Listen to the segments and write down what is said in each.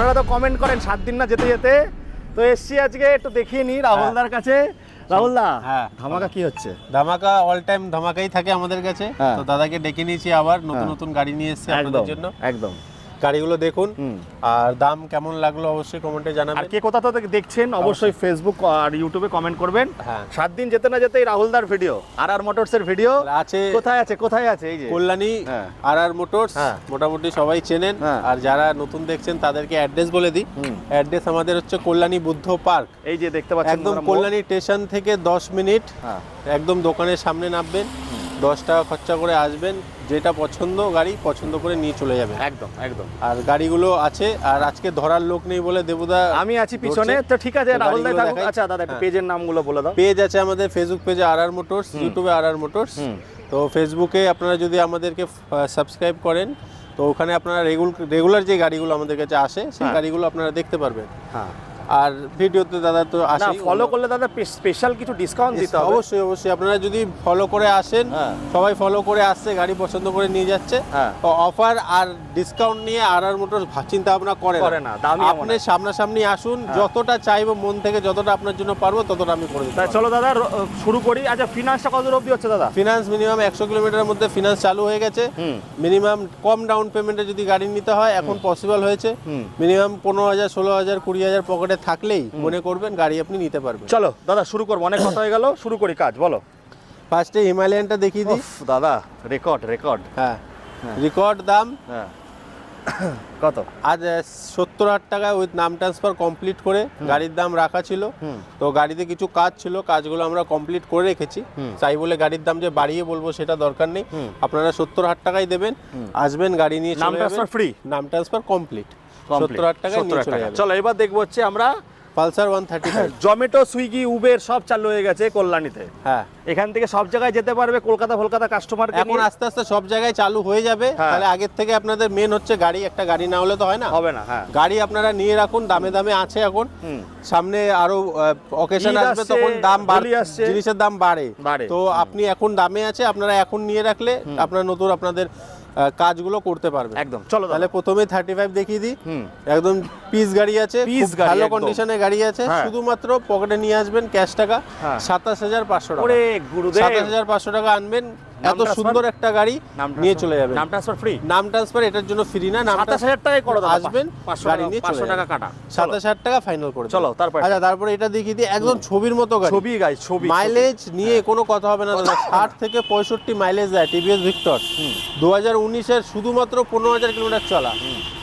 আপনারা তো কমেন্ট করেন 7 দিন না যেতে যেতে, তো এসছি আজকে একটু দেখিয়ে নি রাহুলদার কাছে। রাহুলদা, হ্যাঁ, ধামাকা কি হচ্ছে? ধামাকা অল টাইম ধামাকাই থাকে আমাদের কাছে। তো দাদাকে ডেকে নিয়েছি, আবার নতুন নতুন গাড়ি নিয়ে এসেছি আপনাদের জন্য। একদম গাড়িগুলো দেখুন, আর দাম কেমন লাগলো অবশ্যই কমেন্টে জানাবেন। আর কে কোথা থেকে দেখছেন অবশ্যই ফেসবুক আর ইউটিউবে কমেন্ট করবেন। 7 দিন যেতে না যেতেই রাহুলদার ভিডিও, আর মোটরসের ভিডিও আছে। কোথায় আছে? এই যে কল্যাণী আর মোটরস, মোটামুটি সবাই চেনেন। আর যারা নতুন দেখছেন তাদেরকে অ্যাড্রেস বলে দিই। অ্যাড্রেস আমাদের হচ্ছে কল্যাণী বুদ্ধ পার্ক। এই যে দেখতে পাচ্ছেন একদম কল্যাণী স্টেশন থেকে 10 মিনিট একদম দোকানের সামনে নামবেন, 10 টাকা খরচা করে আসবেন, যেটা পছন্দ গাড়ি পছন্দ করে নিয়ে চলে যাবেন। একদম একদম। আর গাড়িগুলো আছে, আর আজকে ধরার লোক নেই বলে দেবুদা আমি আছি পিছনে, তো ঠিক আছে রাহুল দাই থাকুক। আচ্ছা দাদা, একটু পেজের নামগুলো বলে দাও। পেজ আছে আমাদের ফেসবুক পেজে আর মোটরস, ইউটিউবে আর মোটরস। তো ফেসবুকে আপনারা যদি আমাদেরকে সাবস্ক্রাইব করেন, তো ওখানে আপনারা রেগুলার যে গাড়িগুলো আমাদের কাছে আসে সেই গাড়িগুলো আপনারা দেখতে পারবেন। হ্যাঁ, আর ভিডিওতে দাদা তো আসে, ফলো করলে দাদা স্পেশাল কিছু ডিসকাউন্ট দিতে হবে। অবশ্যই অবশ্যই, আপনারা যদি ফলো করে আসেন, সবাই ফলো করে আসছে, গাড়ি পছন্দ করে নিয়ে যাচ্ছে, তো অফার আর ডিসকাউন্ট নিয়ে আর মোটরস চিন্তা ভাবনা করে না। আপনি সামনাসামনি আসুন, যতটা চাইবো মন থেকে, যতটা আপনার জন্য পারবো ততটা আমি করে দেবো। চলো দাদা শুরু করি। আচ্ছা, ফিনান্সটা কত অবধি হচ্ছে দাদা? ফিনান্স মিনিমাম 100 কিলোমিটারের মধ্যে ফিনান্স চালু হয়ে গেছে। মিনিমাম কম ডাউন পেমেন্টে যদি গাড়ি নিতে হয় এখন পসিবল হয়েছে। মিনিমাম 15,000, 16,000, 20,000 পকেটে থাকলেই মনে করবেন গাড়ি আপনি নিতে পারবেন। চলো দাদা শুরু করবো, অনেক কথা হয়ে গেল, শুরু করি কাজ। বলো। ফার্স্টে হিমালয়ানটা দেখিয়ে দিই দাদা। রেকর্ড। হ্যাঁ, রেকর্ড দাম কত? আজ 70,000 টাকা উইথ নাম ট্রান্সফার কমপ্লিট করে গাড়ির দাম রাখা ছিল। তো গাড়িতে কিছু কাজ ছিল, কাজগুলো আমরা কমপ্লিট করে রেখেছি। চাই বলে গাড়ির দাম যে বাড়িয়ে বলবো সেটা দরকার নেই। আপনারা 70,000 টাকাই দেবেন, আসবেন, গাড়ি নিয়ে চলে যাবেন। নাম ট্রান্সফার ফ্রি, নাম ট্রান্সফার কমপ্লিট, 70,000 টাকা নিয়ে চলে যাবেন। চলো এবার দেখবো হচ্ছে আমরা পালসার 135। জোম্যাটো, সুইগি, উবের সব চালু হয়ে গেছে কল্যাণীতে। হ্যাঁ, এখান থেকে সব জায়গায় যেতে পারবে, কলকাতা কাস্টমার। এখন আস্তে আস্তে সব জায়গায় চালু হয়ে যাবে। তাহলে আগের থেকে আপনাদের মেন হচ্ছে গাড়ি, একটা গাড়ি না হলে তো হয় না, হবে না। হ্যাঁ, গাড়ি আপনারা নিয়ে রাখুন, দামে দামে আছে এখন। সামনে আরো অকেশন আসবে, তখন দাম বাড়ে, জিনিসের দাম বাড়ে। তো আপনি এখন দামে আছে, আপনারা এখন নিয়ে রাখলে আপনারা নতুন আপনাদের কাজগুলো করতে পারবেন। একদম। চলো তাহলে প্রথমে 35 দেখিয়ে দিই। একদম পিস গাড়ি আছে, ভালো কন্ডিশনে গাড়ি আছে। শুধুমাত্র পকেটে নিয়ে আসবেন ক্যাশ টাকা 27,500 টাকা। 27,500 টাকা আনবেন, এত সুন্দর একটা গাড়ি নিয়ে চলে যাবেন। নাম ট্রান্সফার ফ্রি, নাম ট্রান্সফার এটার জন্য ফ্রি না। 27,000 টাকায় করে দাও, আসবেন গাড়ি নিয়ে 500 টাকা কাটা, 27,000 টাকা ফাইনাল করে। চলো তারপর। আচ্ছা, তারপরে এটা দেখিয়ে দিই, একদম ছবির মতো গাড়ি। ছবি মাইলেজ নিয়ে কোনো কথা হবে না দাদা, 60 থেকে 65 মাইলেজ দেয় টিভিএস ভিক্টর। 2019-এর শুধুমাত্র 15,000 কিলোমিটার চলা।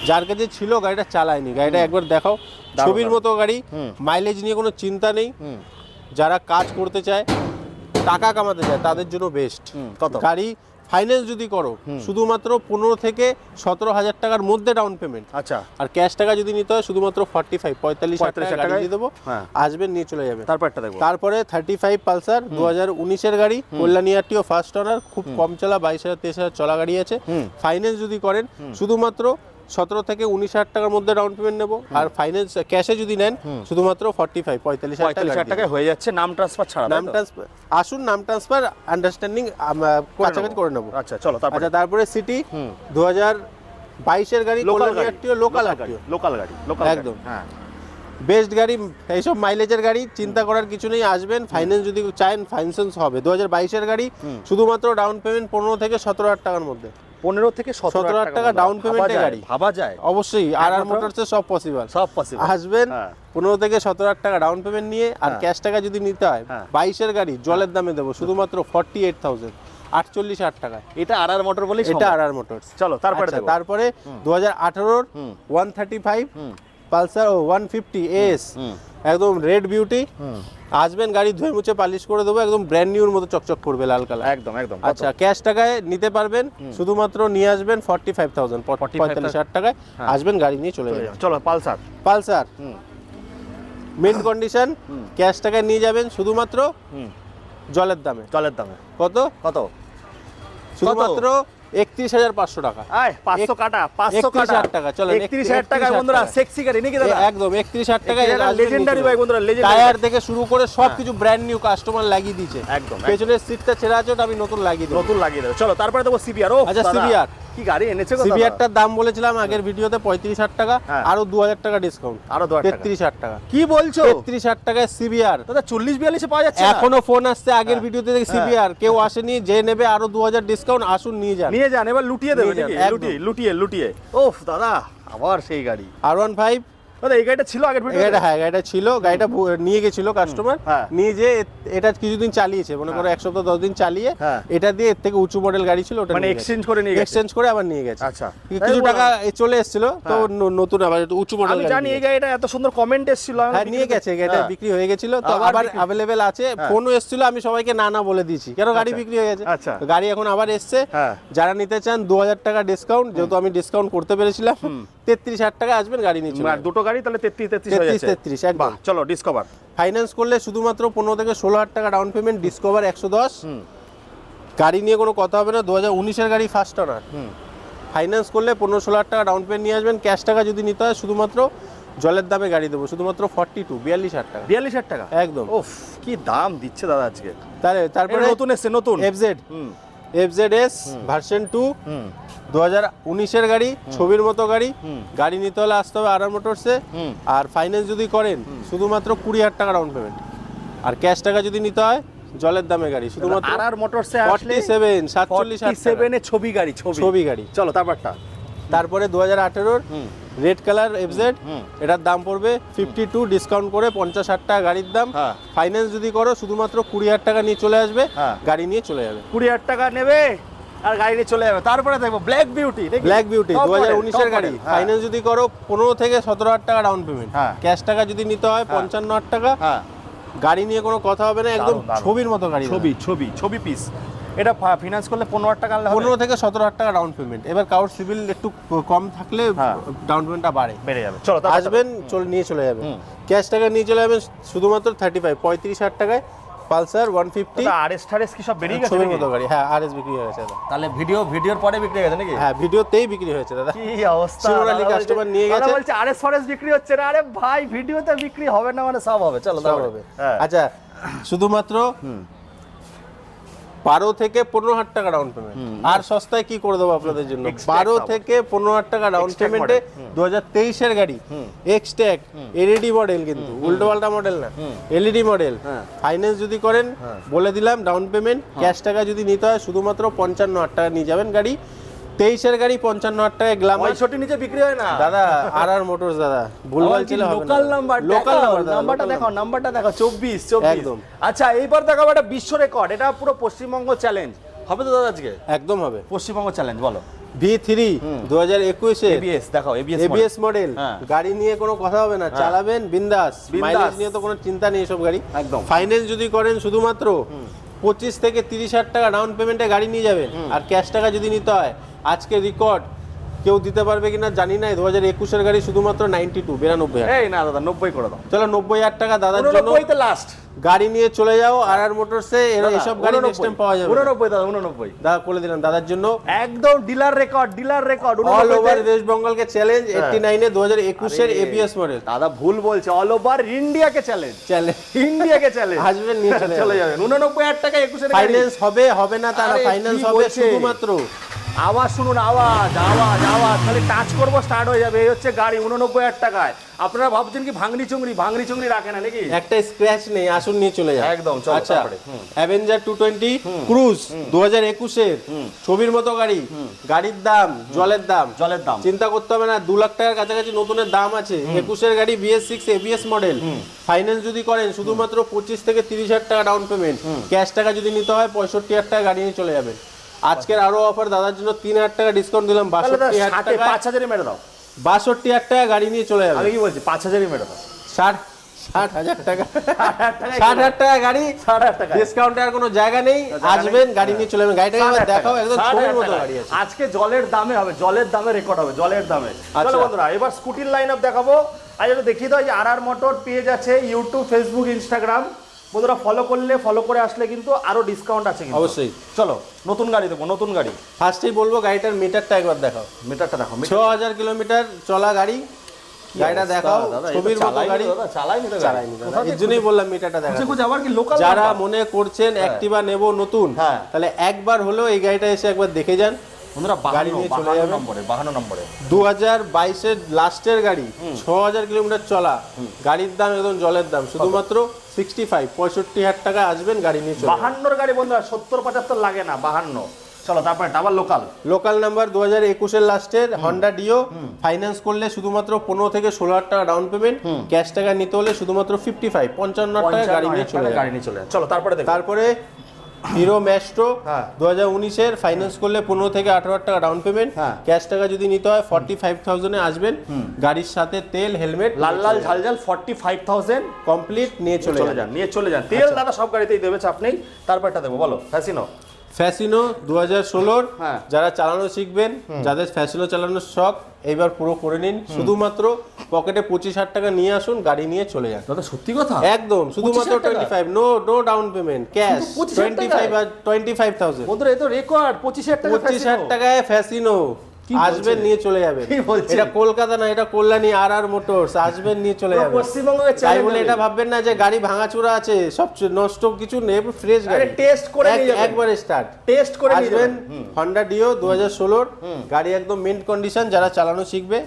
যার কাছে ছিল গাড়িটা চালায়নি, গাড়িটা একবার দেখাও। ছবির মতো গাড়ি, মাইলেজ নিয়ে কোনো চিন্তা নেই। যারা কাজ করতে চায়, টাকা কামাতে চায়, তাদের জন্য বেস্ট। গাড়ি ফাইন্যান্স যদি করো, শুধুমাত্র 15 থেকে 17,000 টাকার মধ্যে ডাউন পেমেন্ট। আচ্ছা, আর ক্যাশ টাকা যদি নিতে হয় শুধুমাত্র 45,000 টাকা দিয়ে দেবো, আসবেন, নিয়ে চলে যাবেন। তারপরে 35 পালসার 2019-এর গাড়ি, কল্যাণী আরটিও ফার্স্ট ওনার, খুব কম চলা, 22,000-23,000 চলা গাড়ি আছে। ফাইন্যান্স যদি করেন শুধুমাত্র 17 থেকে 19,000 টাকার মধ্যে ডাউন পেমেন্ট নেবো। আর ফাইন্যান্স ক্যাশে যদি নেন শুধুমাত্র 45,000 টাকা হয়ে যাচ্ছে, নাম ট্রান্সফার ছাড়া। নাম ট্রান্সফার আসুন, নাম ট্রান্সফার আন্ডারস্ট্যান্ডিং কাছাকাছি করে নেবো। আচ্ছা চলো। আচ্ছা, তারপরে সিটি 2022-এর গাড়ি, লোকাল গাড়ি একদম বেস্ট গাড়ি। এইসব মাইলেজের গাড়ি চিন্তা করার কিছু নেই, আসবেন। ফাইন্যান্স যদি চান ফাইন্যান্স হবে। 2022-এর গাড়ি, শুধুমাত্র ডাউন পেমেন্ট 15 থেকে 17,000 টাকার মধ্যে। 15 থেকে 17,000 টাকা ডাউন পেমেন্টে গাড়ি ভাবা যায়? অবশ্যই, আর মোটরসে সব পসিবল। আসবেন, 15 থেকে 17,000 টাকা ডাউন পেমেন্ট নিয়ে, আর ক্যাশ টাকা যদি নিতে হয় 22-এর গাড়ি জলের দামে দেবো শুধুমাত্র 48,000, 48,000 টাকা। এটা আর মোটর বলি, এটা আর মোটরস। চলো তারপরে 2018-র 135 পালসার 150 এস, একদম রেড বিউটি। আসবেন, গাড়ি ধুয়ে মুছে পালিশ করে দেবো, একদম ব্র্যান্ড নিউর মতো চকচক করবে, লাল কালার। একদম। আচ্ছা, ক্যাশ টাকায় নিতে পারবেন, শুধুমাত্র নিয়ে আসবেন 45,000, 45,000 টাকায় আসবেন, গাড়ি নিয়ে চলে যাবেন। চলো পালসার মিন্ট কন্ডিশন, ক্যাশ টাকায় নিয়ে যাবেন শুধুমাত্র জলের দামে। কত শুধুমাত্র 31,500 টাকা। 500 কাটা, 500 টাকা। চলো 31,000 টাকা বন্ধুরা, সেক্সি গাড়ি নাকি দাদা? একদম 31,000 টাকা, লেজেন্ডারি ভাই বন্ধুরা, টায়ার থেকে শুরু করে সবকিছু ব্র্যান্ড নিউ, কাস্টমার লাগিয়ে দিয়েছে। একদম। পেছনের সিটটা ছেঁড়া আছে, ওটা আমি নতুন লাগিয়ে দেব। চলো তারপরে দেবো সিবিআর। আচ্ছা, কি গাড়ি এনেছে গো সিবিআরটার দাম বলেছিলাম আগের ভিডিওতে 35,000 টাকা, আরো 2,000 টাকা ডিসকাউন্ট, আরো 33,000 টাকা। কি বলছো? 33,000 টাকায় সিবিআর দাদা 40-42 পাওয়া যাচ্ছে এখনো ফোন আসছে আগের ভিডিওতে দেখে সিবিআর কেউ আসেনি, যে নেবে আরো 2,000 ডিসকাউন্ট, আসুন নিয়ে যান এবার লুটিয়ে দেবে নিয়ে যান, নাকি? লুটিয়ে ওফ দাদা আবার সেই গাড়ি R15। দাদা এই গাড়িটা ছিল আগের ভিডিওতে? গাড়িটা ছিল, গাড়িটা নিয়ে গেছিল কাস্টমার, নিয়ে যে এটা কিছুদিন চালিয়েছে, মনে করো 1 সপ্তাহ 10 দিন চালিয়ে এটা দিয়ে এর থেকে উঁচু মডেল গাড়ি ছিল, ওটা মানে এক্সচেঞ্জ করে আবার নিয়ে গেছে। আচ্ছা, কিছু টাকা চলে এসেছিল, তো নতুন আবার উঁচু মডেল আমি জানি এই গাড়িটা এত সুন্দর কমেন্ট এসেছিল, হ্যাঁ নিয়ে গেছে, এটা বিক্রি হয়ে গেছিল, তো আবার अवेलेबल আছে, ফোনও এসেছিল, আমি সবাইকে না বলে দিয়েছি কেন গাড়ি বিক্রি হয়ে গেছে। আচ্ছা, গাড়ি এখন আবার এসেছে, যারা নিতে চান 2,000 টাকা ডিসকাউন্ট, যেহেতু আমি ডিসকাউন্ট করতে পেরেছিলাম, 33,000 টাকা আসবেন গাড়ি নিয়ে চলে, আর দুটো গাড়ি তাহলে 33 33 একদম। চলো ডিসকভার ফাইন্যান্স করলে শুধুমাত্র 15 থেকে 16,000 টাকা ডাউন পেমেন্ট, ডিসকভার 110, গাড়ি নিয়ে কোনো কথা হবে না, 2019 এর গাড়ি ফার্স্ট ওনার। ফাইন্যান্স করলে 15-16,000 টাকা ডাউন পেমেন্ট নিয়ে আসবেন, ক্যাশ টাকা যদি নিতে হয় শুধুমাত্র জলের দামে গাড়ি দেবো, শুধুমাত্র 42,000 টাকা, 42,000 টাকা একদম। ওফ কি দাম দিচ্ছে দাদা আজকে। তারপরে নতুন এসছে, নতুন FZS ভার্সন 2, 2019 এর গাড়ি, ছবির মতো গাড়ি। গাড়ি নিতে হলে আসতে হবে আরআর মোটরসে, আর ফাইন্যান্স যদি করেন শুধুমাত্র 20,000 টাকা ডাউন পেমেন্ট, আর ক্যাশ টাকা যদি নিতে হয় জলের দামে গাড়ি শুধুমাত্র আরআর মোটরসে 47 এর ছবি গাড়ি। চলো তারপরে 2018 রেড কালার FZ, এটার দাম পড়বে 52, ডিসকাউন্ট করে 50,000 টাকা গাড়ির দাম। ফাইন্যান্স যদি করো শুধুমাত্র 20,000 টাকা নিয়ে চলে আসবে, গাড়ি নিয়ে চলে যাবে, 20,000 টাকা নেবে আর গাড়ি নিয়ে চলে যাবে। তারপরে দেখবো ব্ল্যাক বিউটি 2019 এর গাড়ি, ফাইন্যান্স যদি করো 15 থেকে 17,000 টাকা ডাউন পেমেন্ট, ক্যাশ টাকা যদি নিতে হয় 55,000 টাকা, গাড়ি নিয়ে কোনো কথা হবে না, একদম ছবির মতো গাড়ি, ছবি পিস। এটা ফিনান্স করলে 15,000 টাকা, 15 থেকে 17,000 টাকা ডাউন পেমেন্ট। এবার কারোর সিভিল একটু কম থাকলে ডাউন পেমেন্টটা বেড়ে যাবে। চলো আসবেন, নিয়ে চলে যাবেন, ক্যাশ টাকা নিয়ে চলে যাবেন শুধুমাত্র 35,000 টাকায় পালসার 150। আরএস কি সব বেরিয়ে গেছে? ছবির মতো গাড়ি, হ্যাঁ আরএস বিক্রি হয়ে গেছে দাদা। তাহলে ভিডিওর পরে বিক্রি হয়ে গেছে নাকি? হ্যাঁ ভিডিওতেই বিক্রি হয়েছে দাদা। কি অবস্থা, শিবরালি কাস্টমার নিয়ে গেছে, বলছে আরএস বিক্রি হচ্ছে না। আরে ভাই ভিডিওতে বিক্রি হবে না মানে সব হবে। চলো সব হবে। আচ্ছা শুধুমাত্র 12 থেকে 15,000 টাকা ডাউন পেমেন্ট, আর সস্তায় কি করে দেবো আপনাদের জন্য, 12 থেকে 15,000 টাকা ডাউন পেমেন্টে 2023 এর গাড়ি, এক্সট্যাক এলইডি মডেল, কিন্তু উল্টো পাল্টা মডেল না, এলইডি মডেল। ফাইন্যান্স যদি করেন বলে দিলাম ডাউন পেমেন্ট, ক্যাশ টাকা যদি নিতে হয় শুধুমাত্র 55,000 টাকা নিয়ে যাবেন গাড়ি। 23 এর গাড়ি 55,000 টাকায় গ্ল্যামার, 65 নিচে বিক্রি হয় না দাদা। আরআর মোটরস দাদা, ভুলভাল ছিল হবে না, লোকাল নাম্বারটা দেখো 24 একদম। আচ্ছা এইবার দেখাবো একটা বিশ্ব রেকর্ড, এটা পুরো পশ্চিমবঙ্গ চ্যালেঞ্জ হবে তো দাদা আজকে? একদম হবে, পশ্চিমবঙ্গ চ্যালেঞ্জ। বলো V3 2021 এ ABS দেখাও, ABS মডেল, গাড়ি নিয়ে কোনো কথা হবে না, চালাবেন বিন্দাস, মাইলেজ নিয়ে তো কোনো চিন্তা নেই সব গাড়ি একদম। ফাইন্যান্স যদি করেন শুধুমাত্র 25 থেকে 30,000 টাকা ডাউন পেমেন্টে গাড়ি নিয়ে যাবেন, আর ক্যাশ টাকা যদি নিতে হয় আজকে রেকর্ড কেউ দিতে পারবে কিনা জানি না, 2021 এর গাড়ি শুধুমাত্র 92 এই না দাদা 90 করে দাও। চলো 90,000 টাকা দাদার জন্য, 90 তে লাস্ট গাড়ি নিয়ে চলে যাও আরআর মোটরসে, এসব গাড়ি নেক্সট টাইম পাওয়া যাবে। 89 দাদা, 89 দাদা বলে দিলাম দাদার জন্য, একদম dealer record all over west বেঙ্গলকে চ্যালেঞ্জ। 89 এ 2021 এর ABS মডেল, দাদা ভুল বলছে, অল ওভার ইন্ডিয়াকে চ্যালেঞ্জ, ইন্ডিয়াকে চ্যালেঞ্জ, আসবেন নিয়ে চলে যাবেন। 89,000 টাকা 21 এর ফাইন্যান্স হবে না তা না, ফাইন্যান্স হবে শুধুমাত্র। আওয়াজ শুনুন, আওয়াজ খালি টাচ করবো স্টার্ট হয়ে যাবে। এই হচ্ছে গাড়ি 89,000 টাকায়। আপনারা ভাবছেন কি ভাঙনি চুংড়ি রাখে না নাকি? একটা স্ক্র্যাচ নেই, আসুন নিয়ে চলে যান একদম। আচ্ছা অ্যাভেঞ্জার 220 ক্রুজ 2021 এর ছবির মতো গাড়ি, গাড়ির দাম জলের দাম চিন্তা করতে হবে না, 2 লাখ টাকার কাছাকাছি নতুনের দাম আছে। 21 এর গাড়ি BS6 ABS মডেল, ফাইন্যান্স যদি করেন শুধুমাত্র 25 থেকে 30,000 টাকা ডাউন পেমেন্ট, ক্যাশ টাকা যদি নিতে হয় 65,000 টাকা গাড়ি নিয়ে চলে যাবেন। আজকের আরো অফার দাদার জন্য 3,000 টাকা ডিসকাউন্ট দিলাম, 62,000 টাকা, 5,000 মেরে দাও, 62,000 টাকা গাড়ি নিয়ে চলে যাবে। আমি কি বলছি 5,000 মেরে দাও, 60,000 টাকা, 60,000 টাকা গাড়ি, 60,000 টাকা ডিসকাউন্টে আর কোনো জায়গা নেই, আসবেন গাড়ি নিয়ে চলে যাবেন। গাড়িটাকে আবার দেখাও, একদম ছবির মতো গাড়ি আছে। আজকে জলের দামে হবে, জলের দামে রেকর্ড হবে, জলের দামে। চলো বন্ধুরা এবার স্কুটির লাইনআপ দেখাবো। আজ একটু দেখিয়ে দাও, যে আরআর মোটর পেজ আছে ইউটিউব, ফেসবুক, ইনস্টাগ্রাম। বন্ধুরা ফলো করে আসলে কিন্তু আরো ডিসকাউন্ট আছে কিন্তু অবশ্যই। চলো নতুন গাড়ি দেবো, নতুন গাড়ি। ফার্স্টেই বলবো গাড়িটার মিটারটা একবার দেখাও, মিটারটা দেখো, 6,000 কিলোমিটার চলা গাড়ি, গাড়িটা দেখাও, ছবির মতো গাড়ি, চালাইনি এর জন্যই বললাম মিটারটা দেখাও। যারা মনে করছেন অ্যাক্টিভা নেব নতুন, তাহলে একবার হলেও এই গাড়িটা এসে একবার দেখে যান, বন্ধুরা গাড়ি নিয়ে চলে যাবে 52 নম্বরে 2022 এর লাস্টের গাড়ি 6000 কিলোমিটার চলা গাড়ির দাম একদম জলের দাম শুধুমাত্র 65,000 টাকা আসবেন গাড়ি নিয়ে চলে 52 গাড়ি বন্ধুরা 70-75 লাগে না 52। চলো তারপরে আবার লোকাল নাম্বার 2021 এর লাস্টের হন্ডা ডিও ফাইন্যান্স করলে শুধুমাত্র 15 থেকে 16,000 টাকা ডাউন পেমেন্ট, ক্যাশ টাকা নিতে হলে শুধুমাত্র 55,000 টাকা গাড়ি নিয়ে চলে যাবে। চলো তারপরে হিরো ম্যাস্ট্রো 2019 এর ফাইন্যান্স করলে 15 থেকে 18,000 টাকা ডাউন পেমেন্ট, ক্যাশ টাকা যদি নিতে হয় 45,000 এ আসবেন, গাড়ির সাথে তেল হেলমেট লাল ঝালঝাল 45,000 কমপ্লিট নিয়ে চলে যান। তেল দাদা সব গাড়িতেই দেবে, চাপ নেই। তারপরটা দেবো, বলো। ফ্যাসিনো 2016 যারা চালানো শিখবেন, যাদের ফ্যাসিনো চালানোর শখ এইবার পুরো করে নিন। শুধুমাত্র পকেটে 25,000 টাকা নিয়ে আসুন, গাড়ি নিয়ে চলে যান। দাদা সত্যি কথা? একদম, শুধুমাত্র 25, নো ডাউন পেমেন্ট, ক্যাশ 25,000। বন্ধুরা এ তো রেকর্ড, 25,000 টাকায় ফ্যাসিনো আসবেন, নিয়ে চলে যাবেন। এটা কলকাতা না, এটা কল্যাণী আর মোটরস, আসবেন নিয়ে চলে যাবেন। পশ্চিমবঙ্গে তাই বলে এটা ভাববেন না যে গাড়ি ভাঙাচোরা আছে, সব নষ্ট কিছু নেই, ফ্রেশ গাড়ি। টেস্ট করে নিয়ে যাবেন, একবারে স্টার্ট টেস্ট করে নিয়ে আসবেন। হন্ডা ডিও 2016 গাড়ি একদম মিন্ট কন্ডিশন, যারা চালানো শিখবে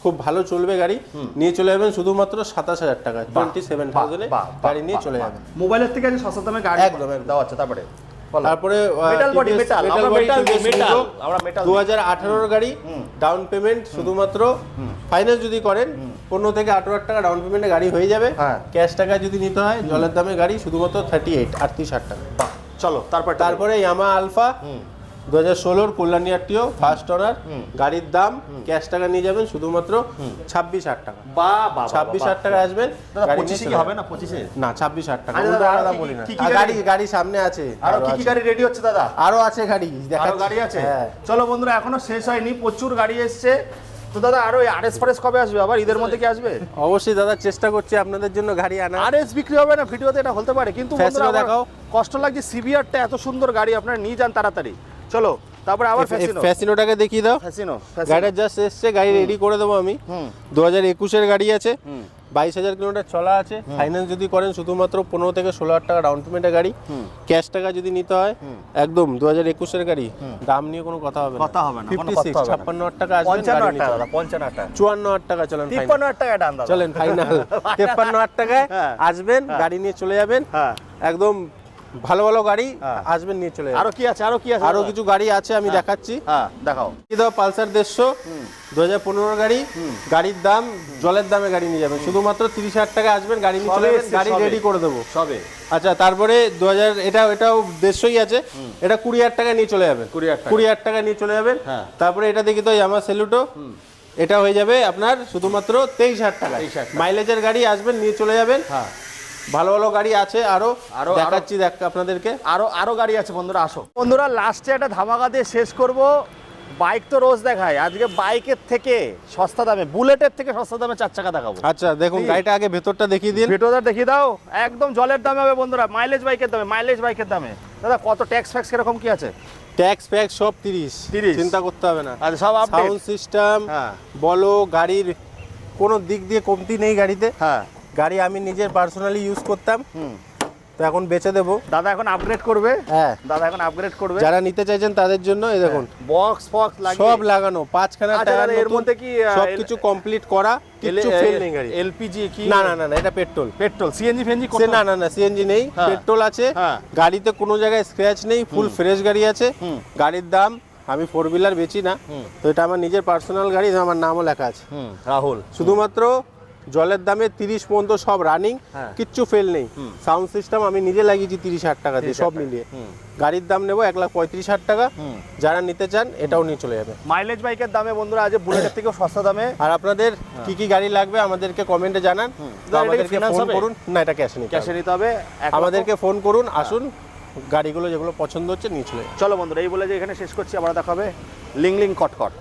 খুব ভালো চলবে গাড়ি, নিয়ে চলে যাবেন শুধুমাত্র 27,000 টাকা, 27,000 এ গাড়ি নিয়ে চলে যাবেন। মোবাইলের থেকে আছে সস্তা দামে গাড়ি একদম দেওয়া আছে। তারপরে মেটাল বডি, আমরা মেটাল 2018 গাড়ি ডাউন পেমেন্ট শুধুমাত্র ফাইন্যান্স যদি করেন 15 থেকে 18,000 টাকা ডাউন পেমেন্টে গাড়ি হয়ে যাবে। ক্যাশ টাকা যদি নিতে হয় জলের দামে গাড়ি শুধুমাত্র 38,000 টাকা। চলো তারপরে Yamaha alpha 2016 Kalyani RTO first owner, গাড়ির দাম ক্যাশ টাকা নিয়ে যাবেন শুধুমাত্র 26,000 টাকা। 26,000 টাকা আসবেন, গাড়ি নিয়ে হবে না 25 না 26,000 টাকা। দাদা বলি না, গাড়ি সামনে আছে, আরো কি গাড়ি রেডি হচ্ছে দাদা? আরো আছে গাড়ি, আরো গাড়ি আছে। চলো বন্ধুরা, এখনো শেষ হয়নি, প্রচুর গাড়ি এসছে। তো দাদা আরো আরএস ফারেস কবে আসবে? আবার ঈদের মধ্যে কি আসবে? অবশ্যই দাদা, চেষ্টা করছি আপনাদের জন্য গাড়ি আনা। আরএস বিক্রি হবে না ভিডিওতে, এটা হতে পারে, কিন্তু বন্ধুরা দেখাও, কষ্ট লাগছে। সিবিআরটা এত সুন্দর গাড়ি, আপনারা নিয়ে যান তাড়াতাড়ি। চলো তারপরে আবার ফ্যাসিনোটাকে দেখিয়ে দাও। গাড়িটা জাস্ট এসছে, গাড়ি রেডি করে দেবো আমি। 2021 এর গাড়ি আছে, 22,000 কিলোমিটার চলা আছে। ফাইন্যান্স যদি করেন শুধুমাত্র 15 থেকে 16,000 টাকা ডাউন পেমেন্টের গাড়ি, ক্যাশ টাকা যদি নিতে হয় একদম 2021 এর গাড়ি, দাম নিয়ে কোনো কথা হবে না। 56,000 টাকা আসবে, 54,000 টাকা চলেন, 53,000 টাকা ডান দাদা, চলেন ফাইনাল 53,000 টাকায় আসবেন, গাড়ি নিয়ে চলে যাবেন। একদম ভালো ভালো গাড়ি আসবেন, নিয়ে চলে যাবেন। আরো কি আছে? আরো কিছু গাড়ি আছে, আমি দেখাচ্ছি। দেখাও। কি দাও, পালসার 150 2015 গাড়ি, গাড়ির দাম জলের দামে গাড়ি নিয়ে যাবেন, শুধুমাত্র 30,000 টাকা আসবেন, গাড়ি নিয়ে চলে যাবেন, গাড়ি রেডি করে দেবো সবে। আচ্ছা, তারপরে 2000 এটাও 150ই আছে, এটা 20,000 টাকা নিয়ে চলে যাবেন, 20,000 টাকা নিয়ে চলে যাবেন। তারপরে এটা দেখি তো ইয়ামা সেলুটো, এটা হয়ে যাবে আপনার শুধুমাত্র 23,000 টাকা। মাইলেজের গাড়ি আসবেন, নিয়ে চলে যাবেন। ভালো ভালো গাড়ি আছে, আরো দেখাচ্ছি আপনাদেরকে। আরো গাড়ি আছে বন্ধুরা, আসো। বন্ধুরা লাস্টে একটা ধামাকা দিয়ে শেষ করব। বাইক তো রোজ দেখায়, আজকে বাইকের থেকে সস্তা দামে, বুলেটের থেকে সস্তা দামে 4 চাকা দেখাবো। আচ্ছা দেখুন, গাড়িটা আগে ভেতরটা দেখিয়ে দিন। ভেতরটা দেখিয়ে দাও, একদম জলের দামে হবে বন্ধুরা, মাইলেজ বাইকের দামে। দাদা কত ট্যাক্স ফ্যাক্স কিরকম কি আছে? ট্যাক্স ফ্যাক্স সব 30, চিন্তা করতে হবে না। আচ্ছা, সব আপডেট। সাউন্ড সিস্টেম বলো, গাড়ির কোনো দিক দিয়ে কমতি নেই গাড়িতে। গাড়ি আমি নিজের পার্সোনালি ইউজ করতাম, তো এখন বেচে দেবো। দাদা এখন আপগ্রেড করবে। দাদা এখন আপগ্রেড করবে। যারা নিতে চাইছেন তাদের জন্য এই দেখুন, বক্স ফক্স সব লাগানো, 5খানা টায়ার, এর মধ্যে কি সবকিছু কমপ্লিট করা, কিছু ফেল নেই গাড়ি। এলপিজি কি? না, এটা পেট্রোল। সিএনজি ফেনজি কোন? না সিএনজি নেই, পেট্রোল আছে। গাড়িতে কোনো জায়গায় স্ক্র্যাচ নেই, ফুল ফ্রেশ গাড়ি আছে। গাড়ির দাম, আমি 4 হুইলার বেচি না, তো এটা আমার নিজের পার্সোনাল গাড়ি, আমার নামও লেখা আছে রাহুল। শুধুমাত্র জলের দামে 30 পর্যন্ত সব রানিং, কিচ্ছু ফেল নেই। সাউন্ড সিস্টেম আমি নিজে লাগিয়েছি 30,000 টাকা দিয়ে, সব মিলিয়ে। গাড়ির দাম নেবো 1,35,000 টাকা। যারা নিতে চান এটাও নিয়ে চলে যাবে। মাইলেজ বাইকের দামে বন্ধুরা আজ বুলেটের থেকেও সস্তা দামে। আর আপনাদের কি কি গাড়ি লাগবে আমাদেরকে কমেন্টে জানান, আমাদেরকে ফোন করুন। না, এটা ক্যাশে নিতে হবে। আমাদেরকে ফোন করুন, আসুন, গাড়িগুলো যেগুলো পছন্দ হচ্ছে নিয়ে চলে। চলো বন্ধুরা, এই বলে যে এখানে শেষ করছি, আবার দেখা হবে লিং কটকট।